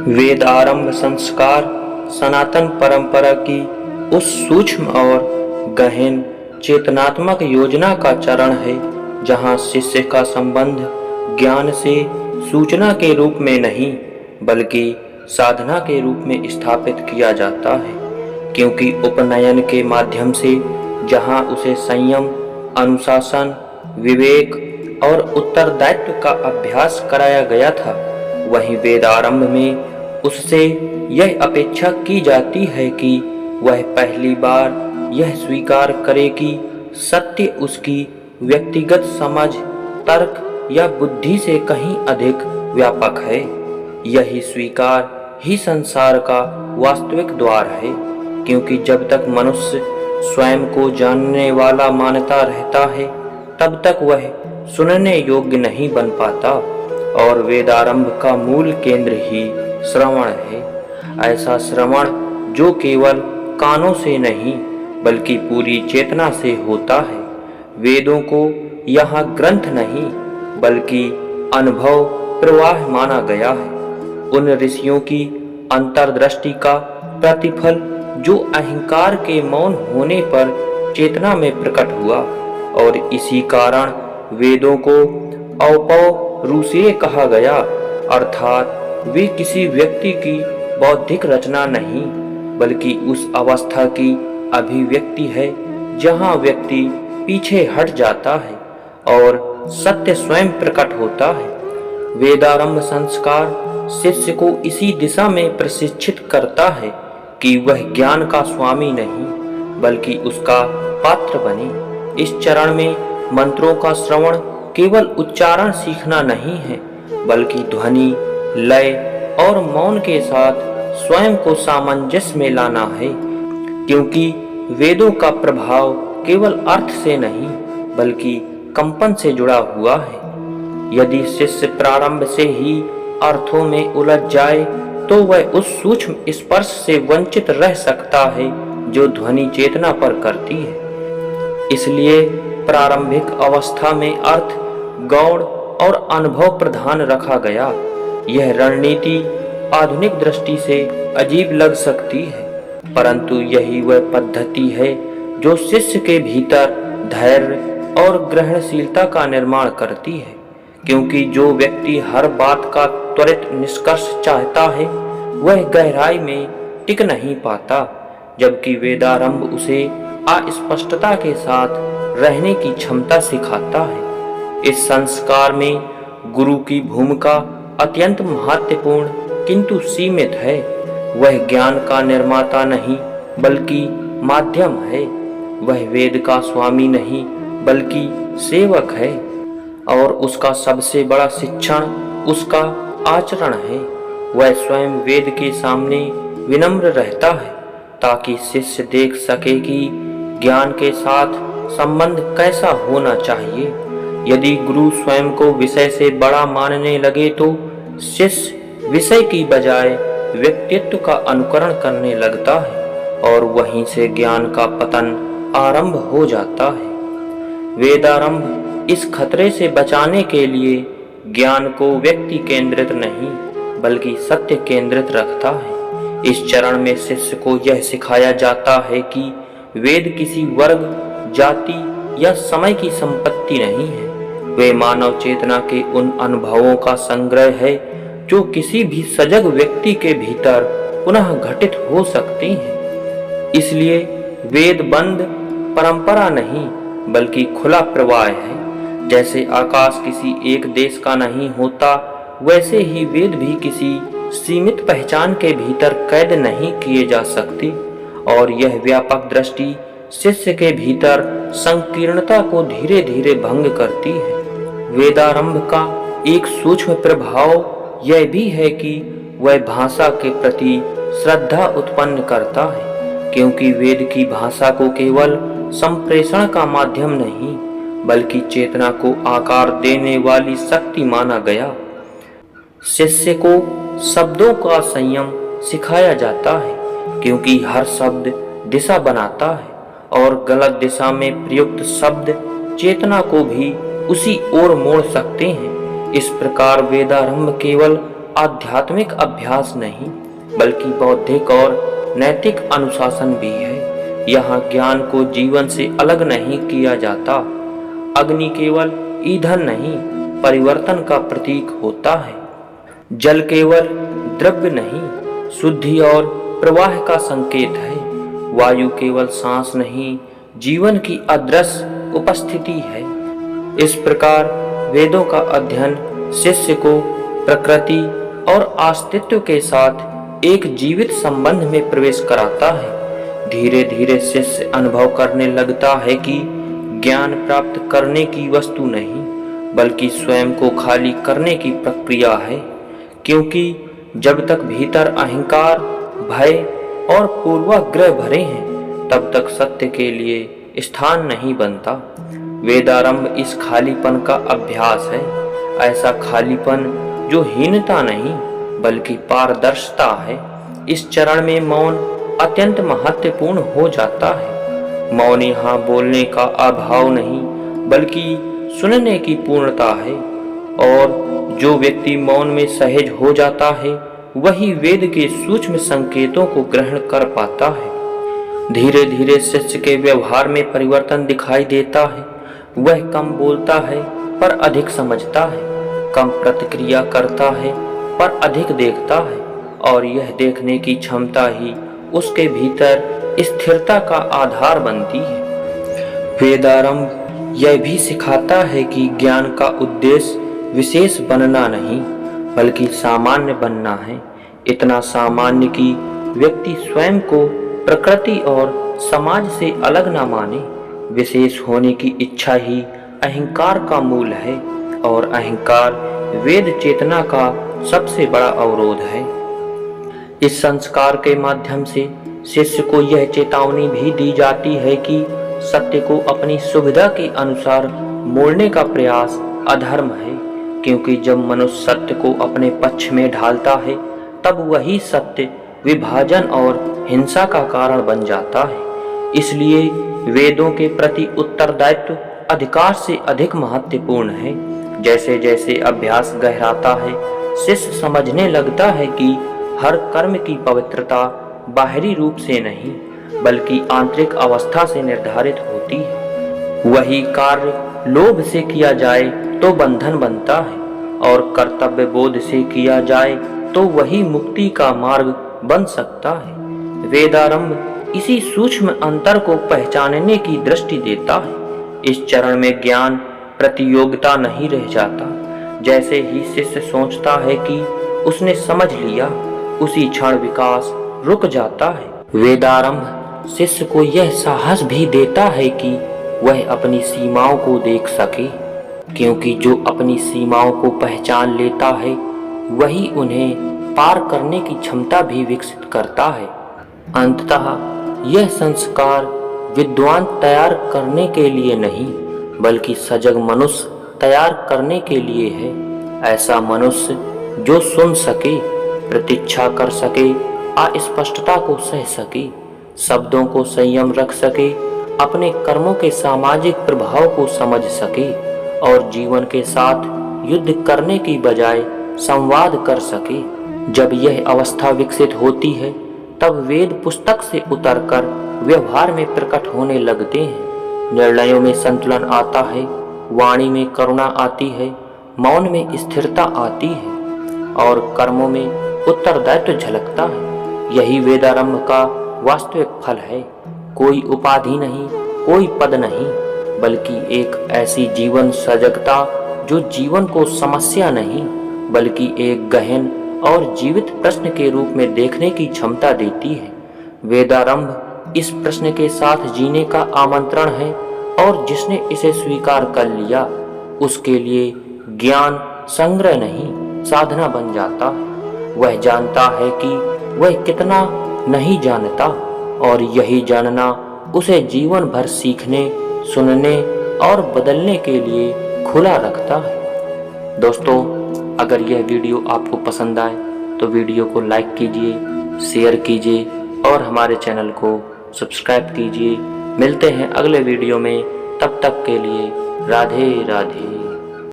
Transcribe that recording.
वेद आरंभ संस्कार सनातन परंपरा की उस सूक्ष्म और गहन चेतनात्मक योजना का चरण है जहाँ शिष्य का संबंध ज्ञान से सूचना के रूप में नहीं बल्कि साधना के रूप में स्थापित किया जाता है, क्योंकि उपनयन के माध्यम से जहाँ उसे संयम, अनुशासन, विवेक और उत्तरदायित्व का अभ्यास कराया गया था, वहीं वेदारंभ में उससे यह अपेक्षा की जाती है कि वह पहली बार यह स्वीकार करे कि सत्य उसकी व्यक्तिगत समझ, तर्क या बुद्धि से कहीं अधिक व्यापक है। यही स्वीकार ही संसार का वास्तविक द्वार है, क्योंकि जब तक मनुष्य स्वयं को जानने वाला मानता रहता है तब तक वह सुनने योग्य नहीं बन पाता, और वेदारंभ का मूल केंद्र ही श्रवण है। ऐसा श्रवण जो केवल कानों से नहीं बल्कि पूरी चेतना से होता है। वेदों को यहाँ ग्रंथ नहीं बल्कि अनुभव प्रवाह माना गया है, उन ऋषियों की अंतर्दृष्टि का प्रतिफल जो अहंकार के मौन होने पर चेतना में प्रकट हुआ, और इसी कारण वेदों को औपौरुषेय कहा गया, अर्थात वे किसी व्यक्ति की बौद्धिक रचना नहीं बल्कि उस अवस्था की अभिव्यक्ति है जहाँ व्यक्ति पीछे हट जाता है और सत्य स्वयं प्रकट होता है। वेदारंभ संस्कार शिष्य को इसी दिशा में प्रशिक्षित करता है कि वह ज्ञान का स्वामी नहीं बल्कि उसका पात्र बने। इस चरण में मंत्रों का श्रवण केवल उच्चारण सीखना नहीं है बल्कि ध्वनि, लय और मौन के साथ स्वयं को सामंजस्य में लाना है, क्योंकि वेदों का प्रभाव केवल अर्थ से नहीं बल्कि कंपन से जुड़ा हुआ है। यदि शिष्य प्रारंभ से ही अर्थों में उलझ जाए तो वह उस सूक्ष्म स्पर्श से वंचित रह सकता है जो ध्वनि चेतना पर करती है। इसलिए प्रारंभिक अवस्था में अर्थ गौण और अनुभव प्रधान रखा गया। यह रणनीति आधुनिक दृष्टि से अजीब लग सकती है, परंतु यही वह पद्धति है जो शिष्य के भीतर धैर्य और ग्रहणशीलता का निर्माण करती है, क्योंकि जो व्यक्ति हर बात का त्वरित निष्कर्ष चाहता है वह गहराई में टिक नहीं पाता, जबकि वेदारंभ उसे अस्पष्टता के साथ रहने की क्षमता सिखाता है। इस संस्कार में गुरु की भूमिका अत्यंत महत्वपूर्ण किंतु सीमित है। वह ज्ञान का निर्माता नहीं बल्कि माध्यम है। वह वेद का स्वामी नहीं बल्कि सेवक है, और उसका सबसे बड़ा शिक्षण उसका आचरण है। वह स्वयं वेद के सामने विनम्र रहता है ताकि शिष्य देख सके कि ज्ञान के साथ संबंध कैसा होना चाहिए। यदि गुरु स्वयं को विषय से बड़ा मानने लगे तो शिष्य विषय की बजाय व्यक्तित्व का अनुकरण करने लगता है, और वहीं से ज्ञान का पतन आरंभ हो जाता है। वेदारंभ इस खतरे से बचाने के लिए ज्ञान को व्यक्ति केंद्रित नहीं बल्कि सत्य केंद्रित रखता है। इस चरण में शिष्य को यह सिखाया जाता है कि वेद किसी वर्ग, जाति या समय की संपत्ति नहीं है। वे मानव चेतना के उन अनुभवों का संग्रह है जो किसी भी सजग व्यक्ति के भीतर पुनः घटित हो सकती हैं। इसलिए वेद बंद परंपरा नहीं बल्कि खुला प्रवाह है। जैसे आकाश किसी एक देश का नहीं होता, वैसे ही वेद भी किसी सीमित पहचान के भीतर कैद नहीं किए जा सकते, और यह व्यापक दृष्टि शिष्य के भीतर संकीर्णता को धीरे धीरे भंग करती है। वेदारंभ का एक सूक्ष्म प्रभाव यह भी है कि वह भाषा के प्रति श्रद्धा उत्पन्न करता है, क्योंकि वेद की भाषा को केवल संप्रेषण का माध्यम नहीं बल्कि चेतना को आकार देने वाली शक्ति माना गया। शिष्य को शब्दों का संयम सिखाया जाता है, क्योंकि हर शब्द दिशा बनाता है, और गलत दिशा में प्रयुक्त शब्द चेतना को भी उसी ओर मोड़ सकते हैं। इस प्रकार वेदारंभ केवल आध्यात्मिक अभ्यास नहीं बल्कि बौद्धिक और नैतिक अनुशासन भी है। यहाँ ज्ञान को जीवन से अलग नहीं किया जाता। अग्नि केवल ईंधन नहीं, परिवर्तन का प्रतीक होता है। जल केवल द्रव्य नहीं, शुद्धि और प्रवाह का संकेत है। वायु केवल सांस नहीं, जीवन की अदृश्य उपस्थिति है। इस प्रकार वेदों का अध्ययन शिष्य को प्रकृति और अस्तित्व के साथ एक जीवित संबंध में प्रवेश कराता है। धीरे धीरे शिष्य अनुभव करने लगता है कि ज्ञान प्राप्त करने की वस्तु नहीं बल्कि स्वयं को खाली करने की प्रक्रिया है, क्योंकि जब तक भीतर अहंकार, भय और पूर्वाग्रह भरे हैं तब तक सत्य के लिए स्थान नहीं बनता। वेदारंभ इस खालीपन का अभ्यास है, ऐसा खालीपन जो हीनता नहीं बल्कि पारदर्शिता है। इस चरण में मौन अत्यंत महत्वपूर्ण हो जाता है। मौन यहाँ बोलने का अभाव नहीं बल्कि सुनने की पूर्णता है, और जो व्यक्ति मौन में सहज हो जाता है वही वेद के सूक्ष्म संकेतों को ग्रहण कर पाता है। धीरे धीरे शिष्य के व्यवहार में परिवर्तन दिखाई देता है। वह कम बोलता है पर अधिक समझता है, कम प्रतिक्रिया करता है पर अधिक देखता है, और यह देखने की क्षमता ही उसके भीतर स्थिरता का आधार बनती है। वेदारंभ यह भी सिखाता है कि ज्ञान का उद्देश्य विशेष बनना नहीं बल्कि सामान्य बनना है। इतना सामान्य कि व्यक्ति स्वयं को प्रकृति और समाज से अलग न माने। विशेष होने की इच्छा ही अहंकार का मूल है, और अहंकार वेद चेतना का सबसे बड़ा अवरोध है। इस संस्कार के माध्यम से शिष्य को यह चेतावनी भी दी जाती है कि सत्य को अपनी सुविधा के अनुसार मोड़ने का प्रयास अधर्म है, क्योंकि जब मनुष्य सत्य को अपने पक्ष में ढालता है तब वही सत्य विभाजन और हिंसा का कारण बन जाता है। इसलिए वेदों के प्रति उत्तरदायित्व अधिकार से अधिक महत्वपूर्ण है। जैसे जैसे अभ्यास गहराता है, शिष्य समझने लगता है कि हर कर्म की पवित्रता बाहरी रूप से नहीं बल्कि आंतरिक अवस्था से निर्धारित होती है। वही कार्य लोभ से किया जाए तो बंधन बनता है, और कर्तव्य बोध से किया जाए तो वही मुक्ति का मार्ग बन सकता है। वेदारंभ इसी सूक्ष्म अंतर को पहचानने की दृष्टि देता है। इस चरण में ज्ञान प्रतियोगिता नहीं रह जाता। जैसे ही शिष्य सोचता है कि उसने समझ लिया, उसी क्षण विकास रुक जाता है। वेदारंभ शिष्य को यह साहस भी देता है कि वह अपनी सीमाओं को देख सके, क्योंकि जो अपनी सीमाओं को पहचान लेता है वही उन्हें पार करने की क्षमता भी विकसित करता है। अंततः यह संस्कार विद्वान तैयार करने के लिए नहीं बल्कि सजग मनुष्य तैयार करने के लिए है। ऐसा मनुष्य जो सुन सके, प्रतीक्षा कर सके, अस्पष्टता को सह सके, शब्दों को संयम रख सके, अपने कर्मों के सामाजिक प्रभाव को समझ सके और जीवन के साथ युद्ध करने की बजाय संवाद कर सके। जब यह अवस्था विकसित होती है तब वेद पुस्तक से उतरकर व्यवहार में प्रकट होने लगते हैं। निर्णयों में संतुलन आता है, वाणी में करुणा आती है, मौन में स्थिरता आती है और कर्मों में उत्तरदायित्व झलकता है। यही वेदारंभ का वास्तविक फल है। कोई उपाधि नहीं, कोई पद नहीं, बल्कि एक ऐसी जीवन सजगता जो जीवन को समस्या नहीं बल्कि एक गहन और जीवित प्रश्न के रूप में देखने की क्षमता देती है। वेदारंभ इस प्रश्न के साथ जीने का आमंत्रण है, और जिसने इसे स्वीकार कर लिया उसके लिए ज्ञान संग्रह नहीं साधना बन जाता है। वह जानता है कि वह कितना नहीं जानता, और यही जानना उसे जीवन भर सीखने, सुनने और बदलने के लिए खुला रखता है। दोस्तों, अगर यह वीडियो आपको पसंद आए तो वीडियो को लाइक कीजिए, शेयर कीजिए और हमारे चैनल को सब्सक्राइब कीजिए। मिलते हैं अगले वीडियो में, तब तक के लिए राधे राधे।